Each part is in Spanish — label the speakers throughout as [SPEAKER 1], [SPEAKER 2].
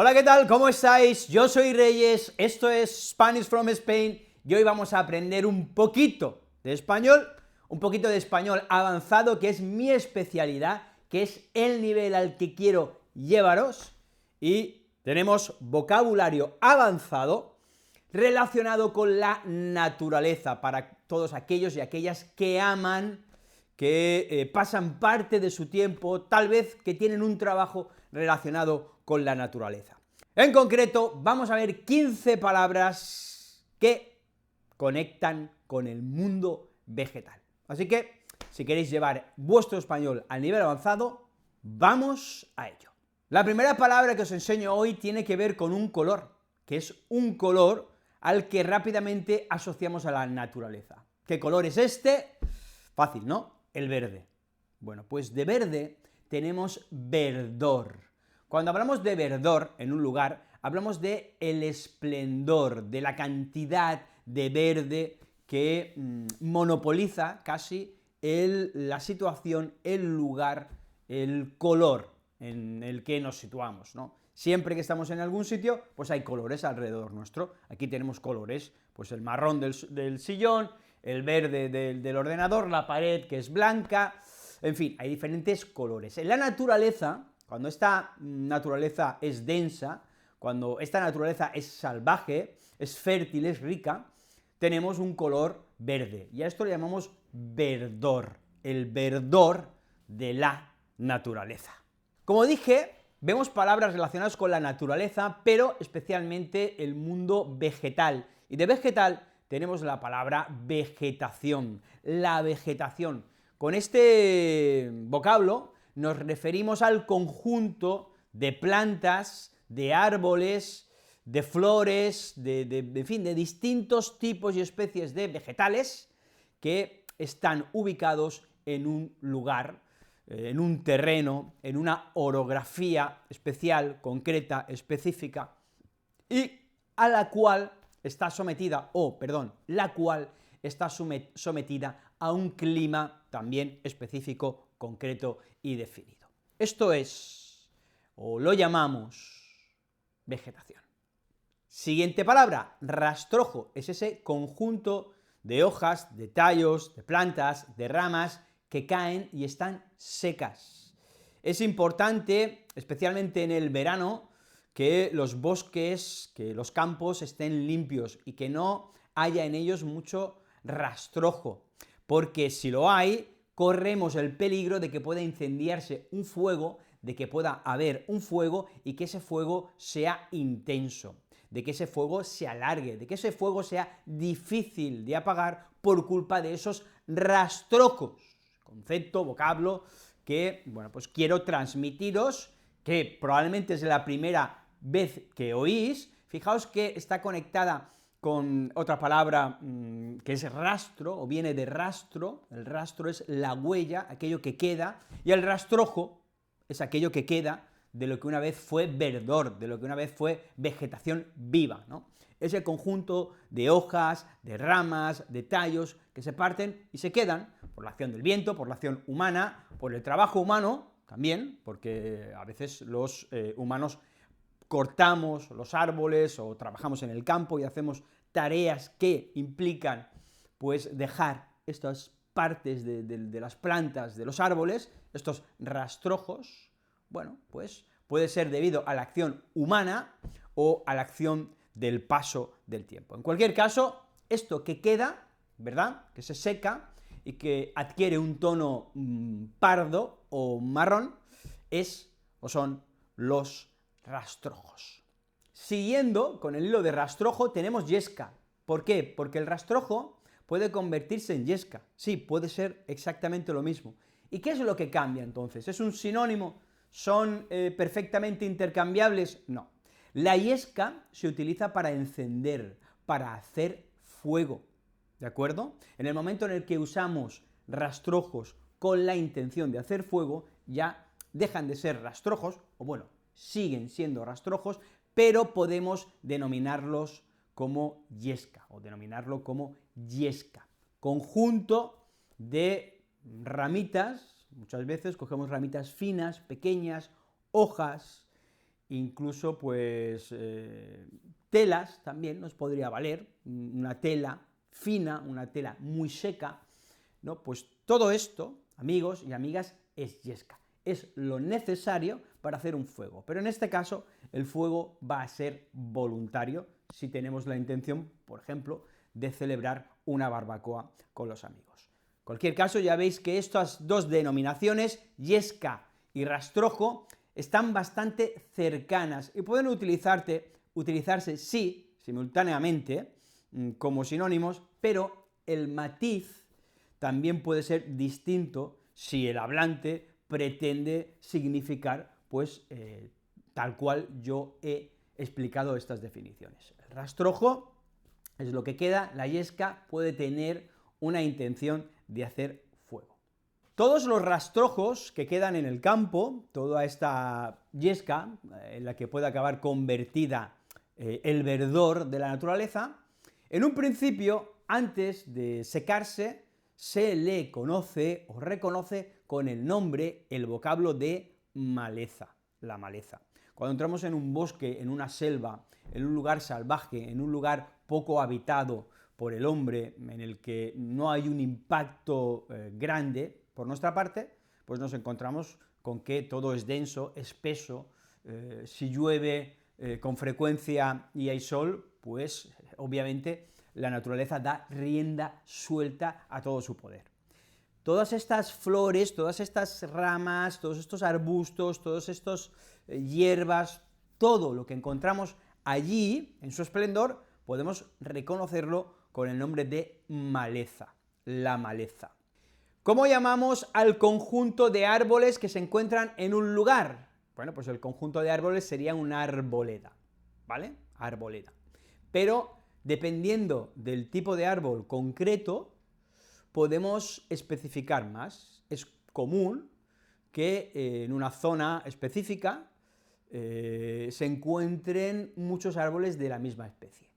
[SPEAKER 1] Hola, ¿qué tal? ¿Cómo estáis? Yo soy Reyes, esto es Spanish from Spain, y hoy vamos a aprender un poquito de español avanzado, que es mi especialidad, que es el nivel al que quiero llevaros, y tenemos vocabulario avanzado relacionado con la naturaleza, para todos aquellos y aquellas que aman, que pasan parte de su tiempo, tal vez que tienen un trabajo relacionado con la naturaleza. En concreto, vamos a ver 15 palabras que conectan con el mundo vegetal. Así que, si queréis llevar vuestro español al nivel avanzado, vamos a ello. La primera palabra que os enseño hoy tiene que ver con un color, que es un color al que rápidamente asociamos a la naturaleza. ¿Qué color es este? Fácil, ¿no? El verde. Bueno, pues de verde tenemos verdor. Cuando hablamos de verdor en un lugar, hablamos de el esplendor, de la cantidad de verde que monopoliza casi la situación, el lugar, el color en el que nos situamos, ¿no? Siempre que estamos en algún sitio, pues hay colores alrededor nuestro. Aquí tenemos colores, pues el marrón del sillón, el verde del ordenador, la pared que es blanca, en fin, hay diferentes colores. En la naturaleza, cuando esta naturaleza es densa, cuando esta naturaleza es salvaje, es fértil, es rica, tenemos un color verde, y a esto le llamamos verdor, el verdor de la naturaleza. Como dije, vemos palabras relacionadas con la naturaleza, pero especialmente el mundo vegetal, y de vegetal tenemos la palabra vegetación, la vegetación. Con este vocablo nos referimos al conjunto de plantas, de árboles, de flores, en fin, de distintos tipos y especies de vegetales que están ubicados en un lugar, en un terreno, en una orografía especial, concreta, específica, y a la cual está sometida, la cual está sometida a un clima también específico, concreto y definido. Esto es, o lo llamamos, vegetación. Siguiente palabra, rastrojo, es ese conjunto de hojas, de tallos, de plantas, de ramas que caen y están secas. Es importante, especialmente en el verano, que los bosques, que los campos estén limpios y que no haya en ellos mucho rastrojo, porque si lo hay, corremos el peligro de que pueda incendiarse un fuego, de que pueda haber un fuego y que ese fuego sea intenso, de que ese fuego se alargue, de que ese fuego sea difícil de apagar por culpa de esos rastrojos, concepto, vocablo, que, bueno, pues quiero transmitiros, que probablemente es la primera vez que oís. Fijaos que está conectada con otra palabra que es rastro, o viene de rastro. El rastro es la huella, aquello que queda, y el rastrojo es aquello que queda de lo que una vez fue verdor, de lo que una vez fue vegetación viva, ¿no? Ese conjunto de hojas, de ramas, de tallos que se parten y se quedan por la acción del viento, por la acción humana, por el trabajo humano también, porque a veces los humanos cortamos los árboles o trabajamos en el campo y hacemos tareas que implican, pues, dejar estas partes de las plantas, de los árboles, estos rastrojos. Bueno, pues puede ser debido a la acción humana o a la acción del paso del tiempo. En cualquier caso, esto que queda, ¿verdad?, que se seca y que adquiere un tono pardo o marrón, son los rastrojos. Siguiendo con el hilo de rastrojo, tenemos yesca. ¿Por qué? Porque el rastrojo puede convertirse en yesca. Sí, puede ser exactamente lo mismo. ¿Y qué es lo que cambia entonces? ¿Es un sinónimo? ¿Son perfectamente intercambiables? No. La yesca se utiliza para encender, para hacer fuego, ¿de acuerdo? En el momento en el que usamos rastrojos con la intención de hacer fuego, ya dejan de ser rastrojos, o bueno, siguen siendo rastrojos, pero podemos denominarlos como yesca, o denominarlo como yesca. Conjunto de ramitas, muchas veces cogemos ramitas finas, pequeñas, hojas, incluso pues telas también nos podría valer, una tela fina, una tela muy seca, ¿no? Pues todo esto, amigos y amigas, es yesca, es lo necesario para hacer un fuego, pero en este caso el fuego va a ser voluntario si tenemos la intención, por ejemplo, de celebrar una barbacoa con los amigos. En cualquier caso, ya veis que estas dos denominaciones, yesca y rastrojo, están bastante cercanas y pueden utilizarse, sí, simultáneamente, como sinónimos, pero el matiz también puede ser distinto si el hablante pretende significar, pues, tal cual yo he explicado estas definiciones. El rastrojo es lo que queda, la yesca puede tener una intención de hacer fuego. Todos los rastrojos que quedan en el campo, toda esta yesca, en la que puede acabar convertida el verdor de la naturaleza, en un principio, antes de secarse, se le conoce o reconoce con el nombre, el vocablo de maleza, la maleza. Cuando entramos en un bosque, en una selva, en un lugar salvaje, en un lugar poco habitado por el hombre, en el que no hay un impacto grande por nuestra parte, pues nos encontramos con que todo es denso, espeso, si llueve con frecuencia y hay sol, pues obviamente la naturaleza da rienda suelta a todo su poder. Todas estas flores, todas estas ramas, todos estos arbustos, todos estos hierbas, todo lo que encontramos allí, en su esplendor, podemos reconocerlo con el nombre de maleza, la maleza. ¿Cómo llamamos al conjunto de árboles que se encuentran en un lugar? Bueno, pues el conjunto de árboles sería una arboleda, ¿vale? Arboleda. Pero dependiendo del tipo de árbol concreto, podemos especificar más. Es común que en una zona específica se encuentren muchos árboles de la misma especie,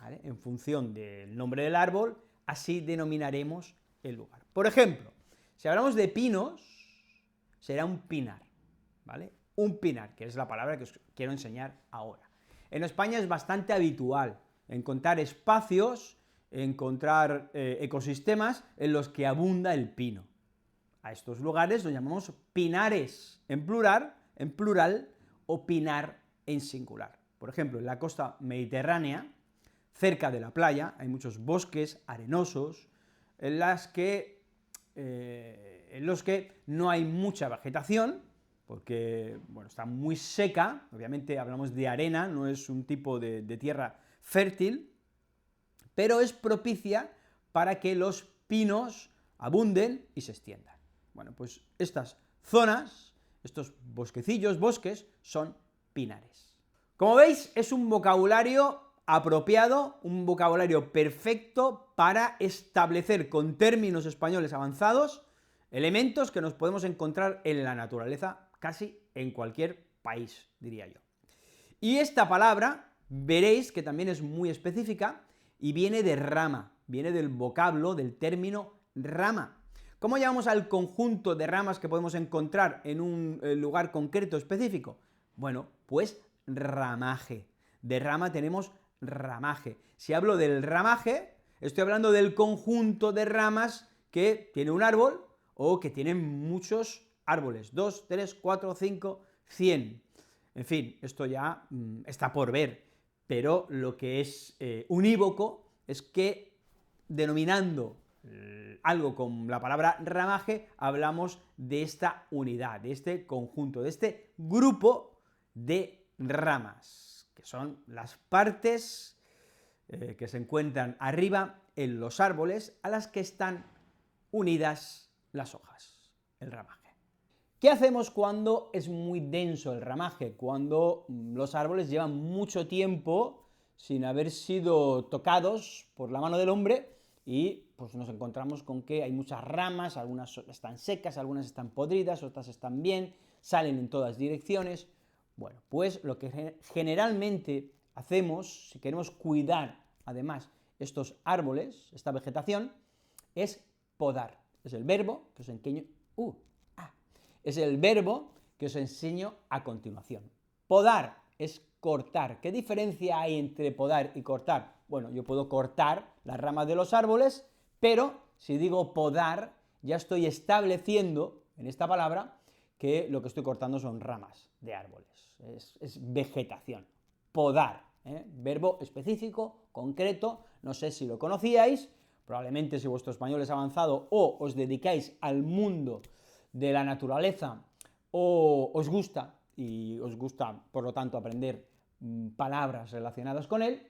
[SPEAKER 1] ¿vale? En función del nombre del árbol, así denominaremos el lugar. Por ejemplo, si hablamos de pinos, será un pinar, ¿vale? Un pinar, que es la palabra que os quiero enseñar ahora. En España es bastante habitual encontrar espacios, encontrar ecosistemas en los que abunda el pino. A estos lugares los llamamos pinares en plural o pinar en singular. Por ejemplo, en la costa mediterránea, cerca de la playa, hay muchos bosques arenosos en los que no hay mucha vegetación, porque bueno, está muy seca, obviamente hablamos de arena, no es un tipo de tierra fértil, pero es propicia para que los pinos abunden y se extiendan. Bueno, pues estas zonas, estos bosquecillos, bosques, son pinares. Como veis, es un vocabulario apropiado, un vocabulario perfecto para establecer con términos españoles avanzados elementos que nos podemos encontrar en la naturaleza casi en cualquier país, diría yo. Y esta palabra, veréis que también es muy específica y viene de rama, viene del vocablo, del término rama. ¿Cómo llamamos al conjunto de ramas que podemos encontrar en un lugar concreto específico? Bueno, pues ramaje. De rama tenemos ramaje. Si hablo del ramaje, estoy hablando del conjunto de ramas que tiene un árbol o que tienen muchos árboles, 2, 3, 4, 5, 100. En fin, esto ya está por ver, pero lo que es unívoco es que denominando algo con la palabra ramaje, hablamos de esta unidad, de este conjunto, de este grupo de ramas, que son las partes que se encuentran arriba en los árboles a las que están unidas las hojas, el ramaje. ¿Qué hacemos cuando es muy denso el ramaje? Cuando los árboles llevan mucho tiempo sin haber sido tocados por la mano del hombre y pues nos encontramos con que hay muchas ramas, algunas están secas, algunas están podridas, otras están bien, salen en todas direcciones. Bueno, pues lo que generalmente hacemos, si queremos cuidar además estos árboles, esta vegetación, es podar. Es el verbo que os enseño, es el verbo que os enseño a continuación. Podar es cortar. ¿Qué diferencia hay entre podar y cortar? Bueno, yo puedo cortar las ramas de los árboles, pero si digo podar, ya estoy estableciendo en esta palabra que lo que estoy cortando son ramas de árboles, es vegetación. Podar, verbo específico, concreto, no sé si lo conocíais, probablemente si vuestro español es avanzado o os dedicáis al mundo de la naturaleza o os gusta, y os gusta, por lo tanto, aprender palabras relacionadas con él,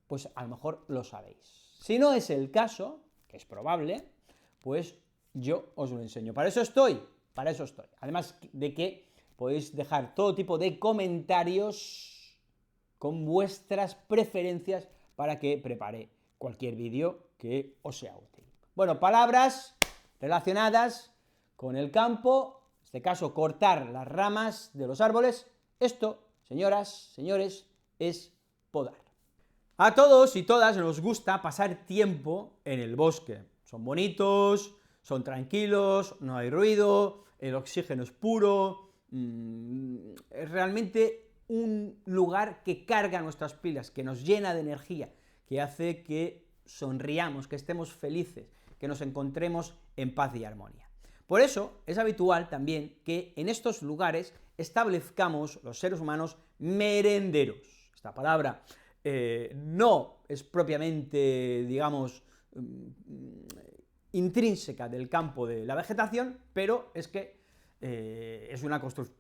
[SPEAKER 1] pues a lo mejor lo sabéis. Si no es el caso, que es probable, pues yo os lo enseño. Para eso estoy. Además de que podéis dejar todo tipo de comentarios con vuestras preferencias para que prepare cualquier vídeo que os sea útil. Bueno, palabras relacionadas con el campo, en este caso cortar las ramas de los árboles. Esto, señoras, señores, es podar. A todos y todas nos gusta pasar tiempo en el bosque. Son bonitos, son tranquilos, no hay ruido, el oxígeno es puro, es realmente un lugar que carga nuestras pilas, que nos llena de energía, que hace que sonriamos, que estemos felices, que nos encontremos en paz y armonía. Por eso es habitual también que en estos lugares establezcamos los seres humanos merenderos. Esta palabra no es propiamente, digamos, intrínseca del campo de la vegetación, pero es que es una construcción,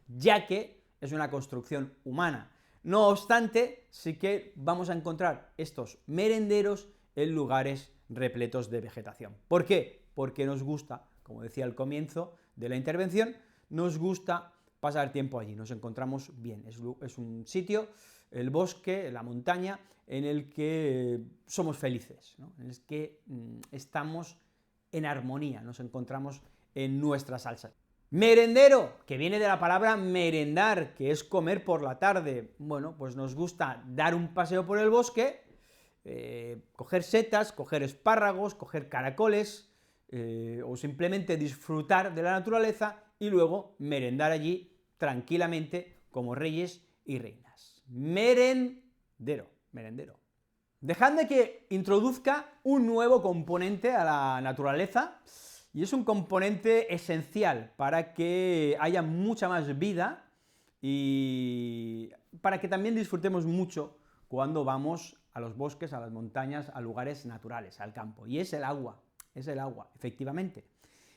[SPEAKER 1] ya que es una construcción humana. No obstante, sí que vamos a encontrar estos merenderos en lugares repletos de vegetación. ¿Por qué? Porque nos gusta, como decía al comienzo de la intervención, nos gusta pasar tiempo allí, nos encontramos bien, es un sitio, el bosque, la montaña, en el que somos felices, ¿no? En el que estamos en armonía, nos encontramos en nuestra salsa. Merendero, que viene de la palabra merendar, que es comer por la tarde. Bueno, pues nos gusta dar un paseo por el bosque, coger setas, coger espárragos, coger caracoles, o simplemente disfrutar de la naturaleza y luego merendar allí tranquilamente como reyes y reinas. Merendero. Dejadme que introduzca un nuevo componente a la naturaleza, y es un componente esencial para que haya mucha más vida y para que también disfrutemos mucho cuando vamos a los bosques, a las montañas, a lugares naturales, al campo, y es el agua, efectivamente,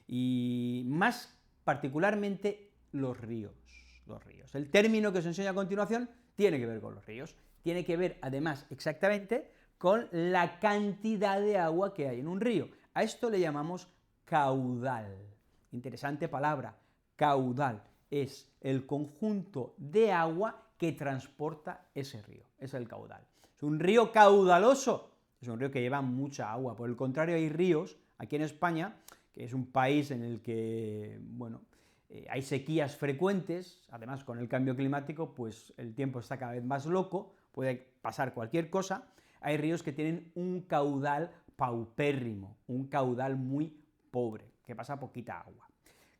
[SPEAKER 1] y más particularmente los ríos. El término que os enseño a continuación tiene que ver con los ríos, tiene que ver además exactamente con la cantidad de agua que hay en un río. A esto le llamamos caudal. Interesante palabra, caudal. Es el conjunto de agua que transporta ese río, es el caudal. ¿Es un río caudaloso? Es un río que lleva mucha agua. Por el contrario, hay ríos, aquí en España, que es un país en el que, bueno, hay sequías frecuentes, además con el cambio climático, pues el tiempo está cada vez más loco, puede pasar cualquier cosa. Hay ríos que tienen un caudal paupérrimo, un caudal muy pobre, que pasa poquita agua.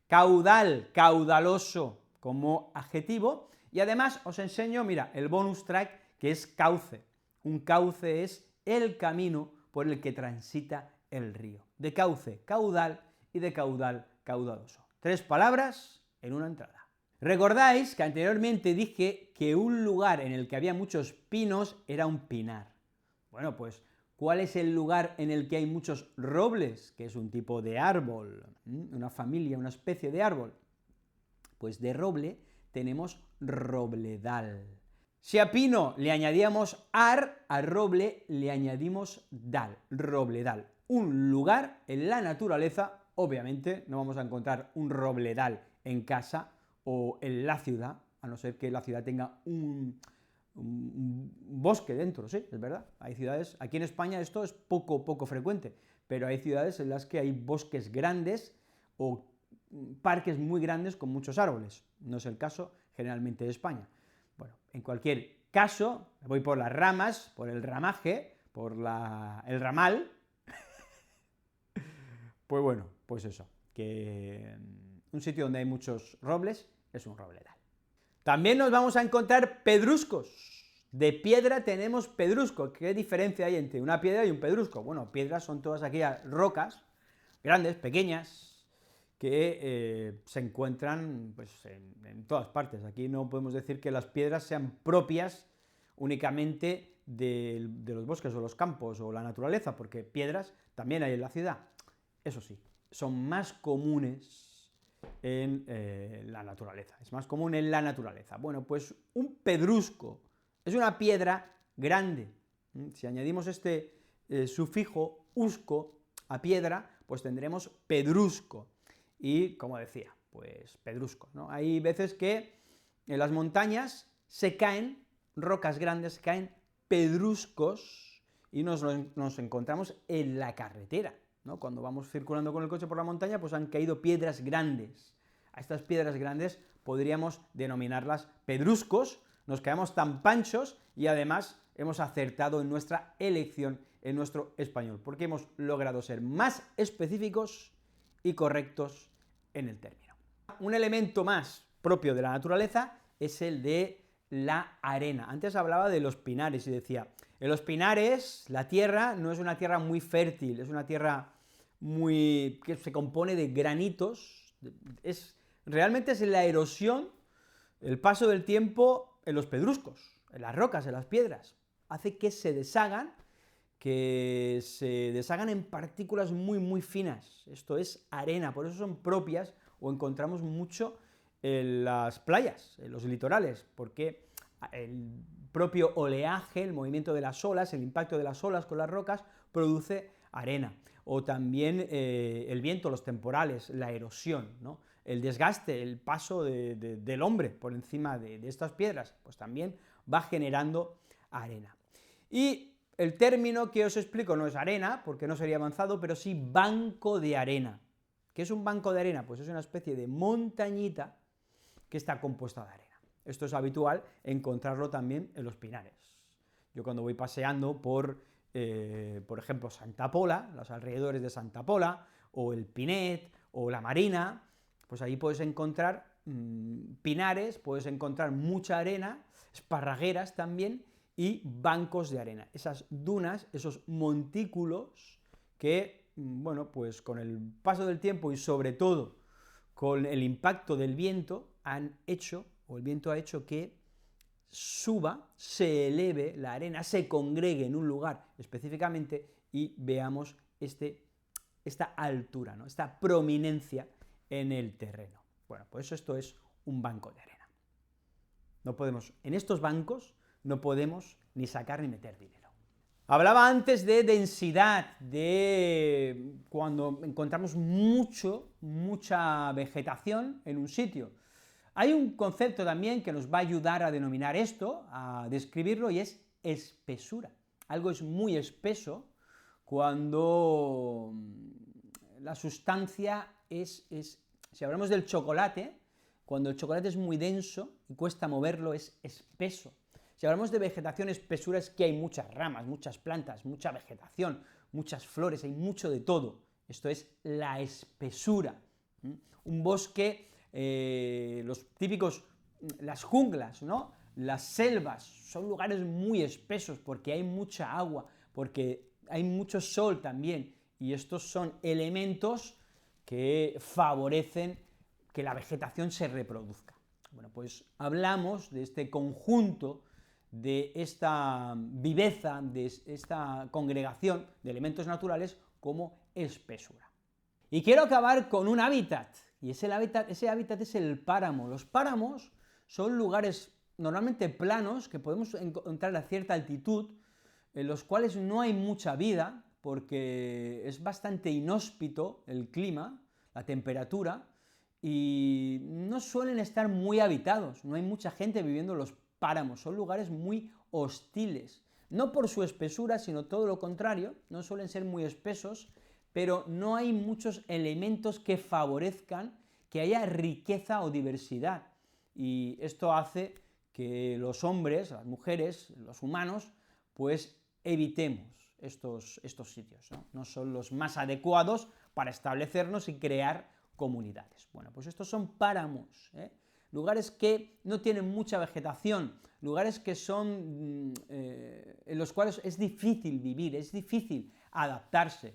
[SPEAKER 1] Caudal, caudaloso como adjetivo, y además os enseño, mira, el bonus track, que es cauce. Un cauce es el camino por el que transita el río. De cauce, caudal, y de caudal, caudaloso. 3 palabras en una entrada. ¿Recordáis que anteriormente dije que un lugar en el que había muchos pinos era un pinar? Bueno, pues, ¿cuál es el lugar en el que hay muchos robles? Que es un tipo de árbol, una familia, una especie de árbol. Pues de roble tenemos robledal. Si a pino le añadíamos ar, a roble le añadimos dal, robledal. Un lugar en la naturaleza, obviamente no vamos a encontrar un robledal en casa o en la ciudad, a no ser que la ciudad tenga un bosque dentro, sí, es verdad. Hay ciudades, aquí en España esto es poco frecuente, pero hay ciudades en las que hay bosques grandes o parques muy grandes con muchos árboles. No es el caso generalmente de España. Bueno, en cualquier caso, me voy por las ramas, por el ramaje, por el ramal. Pues bueno, pues eso, que un sitio donde hay muchos robles es un robledal. También nos vamos a encontrar pedruscos. De piedra tenemos pedrusco. ¿Qué diferencia hay entre una piedra y un pedrusco? Bueno, piedras son todas aquellas rocas, grandes, pequeñas, que se encuentran pues, en todas partes. Aquí no podemos decir que las piedras sean propias únicamente de los bosques o los campos o la naturaleza, porque piedras también hay en la ciudad. Eso sí, son más comunes en la naturaleza, es más común en la naturaleza. Bueno, pues un pedrusco es una piedra grande. Si añadimos este sufijo usco a piedra, pues tendremos pedrusco. Y, como decía, pues pedrusco, ¿no? Hay veces que en las montañas se caen rocas grandes, caen pedruscos, y nos encontramos en la carretera, ¿no? Cuando vamos circulando con el coche por la montaña, pues han caído piedras grandes. A estas piedras grandes podríamos denominarlas pedruscos. Nos quedamos tan panchos y además hemos acertado en nuestra elección, en nuestro español, porque hemos logrado ser más específicos y correctos en el término. Un elemento más propio de la naturaleza es el de la arena. Antes hablaba de los pinares y decía, en los pinares la tierra no es una tierra muy fértil, es una tierra que se compone de granitos, realmente es la erosión, el paso del tiempo en los pedruscos, en las rocas, en las piedras, hace que se deshagan en partículas muy finas. Esto es arena, por eso son propias o encontramos mucho en las playas, en los litorales, porque el propio oleaje, el movimiento de las olas, el impacto de las olas con las rocas, produce arena. O también el viento, los temporales, la erosión, ¿no? El desgaste, el paso del hombre por encima de estas piedras, pues también va generando arena. Y el término que os explico no es arena, porque no sería avanzado, pero sí banco de arena. ¿Qué es un banco de arena? Pues es una especie de montañita que está compuesta de arena. Esto es habitual encontrarlo también en los pinares. Yo cuando voy paseando por ejemplo, Santa Pola, los alrededores de Santa Pola, o el Pinet, o la Marina, pues ahí puedes encontrar pinares, puedes encontrar mucha arena, esparragueras también, y bancos de arena. Esas dunas, esos montículos que, bueno, pues con el paso del tiempo y sobre todo con el impacto del viento, el viento ha hecho que suba, se eleve la arena, se congregue en un lugar específicamente y veamos esta altura, ¿no? Esta prominencia en el terreno. Bueno, pues esto es un banco de arena. En estos bancos no podemos ni sacar ni meter dinero. Hablaba antes de densidad, de cuando encontramos mucha vegetación en un sitio. Hay un concepto también que nos va a ayudar a denominar esto, a describirlo, y es espesura. Algo es muy espeso cuando la sustancia si hablamos del chocolate, cuando el chocolate es muy denso y cuesta moverlo, es espeso. Si hablamos de vegetación, espesura es que hay muchas ramas, muchas plantas, mucha vegetación, muchas flores, hay mucho de todo. Esto es la espesura. Un bosque, las junglas, ¿no? Las selvas, son lugares muy espesos porque hay mucha agua, porque hay mucho sol también, y estos son elementos que favorecen que la vegetación se reproduzca. Bueno, pues hablamos de este conjunto, de esta viveza, de esta congregación de elementos naturales como espesura. Y quiero acabar con un hábitat, y ese hábitat es el páramo. Los páramos son lugares normalmente planos, que podemos encontrar a cierta altitud, en los cuales no hay mucha vida, porque es bastante inhóspito el clima, la temperatura, y no suelen estar muy habitados, no hay mucha gente viviendo en los páramos, son lugares muy hostiles, no por su espesura, sino todo lo contrario, no suelen ser muy espesos, pero no hay muchos elementos que favorezcan que haya riqueza o diversidad, y esto hace que los hombres, las mujeres, los humanos, pues evitemos estos sitios, ¿no? No son los más adecuados para establecernos y crear comunidades. Bueno, pues estos son páramos, lugares que no tienen mucha vegetación, lugares que son en los cuales es difícil vivir, es difícil adaptarse.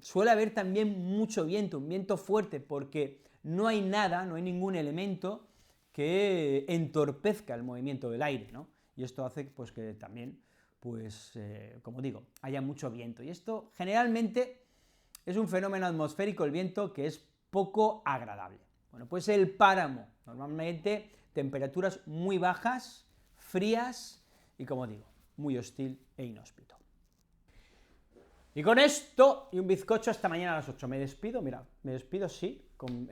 [SPEAKER 1] Suele haber también mucho viento, un viento fuerte, porque no hay nada, no hay ningún elemento que entorpezca el movimiento del aire, ¿no? Y esto hace pues, que también, pues, como digo, haya mucho viento. Y esto generalmente es un fenómeno atmosférico, el viento, que es poco agradable. Bueno, pues el páramo, normalmente temperaturas muy bajas, frías y, como digo, muy hostil e inhóspito. Y con esto y un bizcocho hasta mañana a las 8. Me despido, mira, me despido, sí, con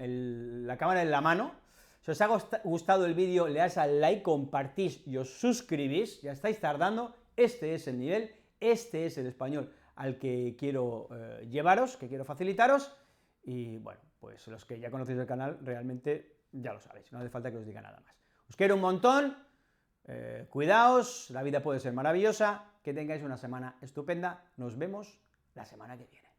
[SPEAKER 1] la cámara en la mano. Si os ha gustado el vídeo, le dais al like, compartís y os suscribís, ya estáis tardando. Este es el nivel, este es el español al que quiero llevaros, que quiero facilitaros, y bueno, pues los que ya conocéis el canal realmente ya lo sabéis, no hace falta que os diga nada más. Os quiero un montón, cuidaos, la vida puede ser maravillosa, que tengáis una semana estupenda, nos vemos la semana que viene.